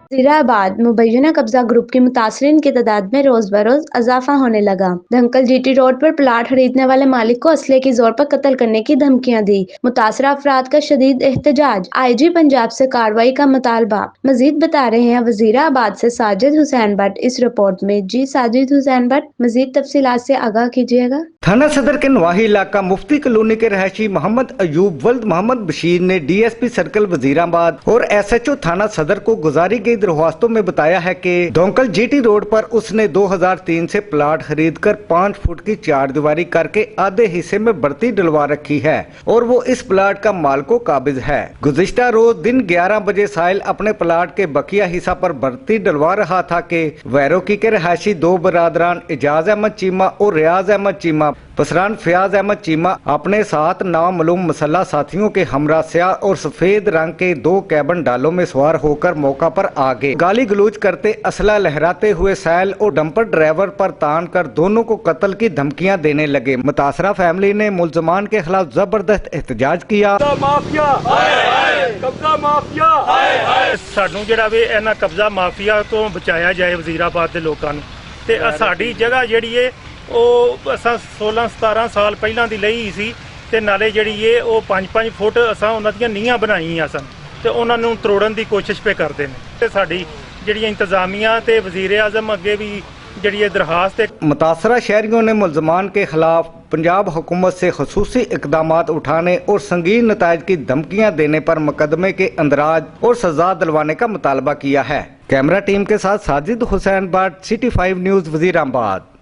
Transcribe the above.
वजीराबाद मुबैना कब्जा ग्रुप की मुतासरीन की तादाद में रोज बरोज इजाफा होने लगा। धमकल जीटी रोड पर प्लाट खरीदने वाले मालिक को असले की जोर पर कत्ल करने की धमकियां दी। मुतासरा अफराद का शदीद एहतजाज, IG पंजाब से कार्रवाई का मुतालबा। मजीद बता रहे हैं वजीराबाद से साजिद हुसैन भट्ट इस रिपोर्ट में। जी साजिद हुसैन भट्ट, मजीद तफसीलात से आगाह कीजिएगा। थाना सदर के नवाही इलाका मुफ्ती कॉलोनी के रहायशी मोहम्मद अयूब वल्द मोहम्मद बशीर ने DSP सर्कल वजीराबाद और SHO थाना सदर को गुजारी गई दरख्वास्तों में बताया है कि धोंकल GT रोड पर उसने 2003 से प्लाट खरीदकर 5 फुट की चारदीवारी करके आधे हिस्से में बढ़ती डलवा रखी है और वो इस प्लाट का मालिको काबिज है। गुज़िश्ता रोज दिन 11 बजे साहिल अपने प्लाट के बकिया हिस्सा पर बढ़ती डलवा रहा था कि वैरोकी के रहायशी 2 बरादरान एजाज अहमद चीमा और रियाज अहमद चीमा पसरान फयाज अहमद चीमा अपने साथ नामालूम मसल्ला साथियों के हमरा स्याह और सफेद रंग के 2 कैबन डालों में सवार होकर मौका पर आ गए। गाली गलौज करते, असला लहराते हुए सैल और डंपर ड्राइवर पर तान कर दोनों को कत्ल की धमकियां देने लगे। मुतासरा फैमिली ने मुलजमान के खिलाफ जबरदस्त एहतजाज किया। सानू जिहड़ा वी इन्हां कब्जा माफिया तो बचाया जाए वजीराबाद के लोगों नूं ते साडी जगह जिहड़ी है ਉਹ ਅਸਾਂ 16-17 ਸਾਲ ਪਹਿਲਾਂ ਦੀ ਲਈ ਸੀ ਤੇ ਨਾਲੇ ਜਿਹੜੀ ਇਹ ਉਹ 5-5 ਫੁੱਟ ਅਸਾਂ ਉਹਨਾਂ ਦੀਆਂ ਨੀਹਾਂ ਬਣਾਈਆਂ ਸਨ ਤੇ ਉਹਨਾਂ ਨੂੰ ਤੋੜਨ ਦੀ ਕੋਸ਼ਿਸ਼ ਪੇ ਕਰਦੇ ਨੇ ਤੇ ਸਾਡੀ ਜਿਹੜੀਆਂ ਇੰਤਜ਼ਾਮੀਆਂ ਤੇ ਵਜ਼ੀਰ आज़म ਅੱਗੇ ਵੀ ਜਿਹੜੀ ਇਹ दरखास्त है। मुतासरा शहरियों ने मुलजमान के खिलाफ पंजाब हुकूमत से खसूसी इकदामात उठाने और संगीन नतायज की धमकियां देने पर मुकदमे के अंदराज और सजा दिलवाने का मुतालबा किया है। कैमरा टीम के साथ साजिद हुसैन भट्ट, City 5 न्यूज़ वजीराबाद।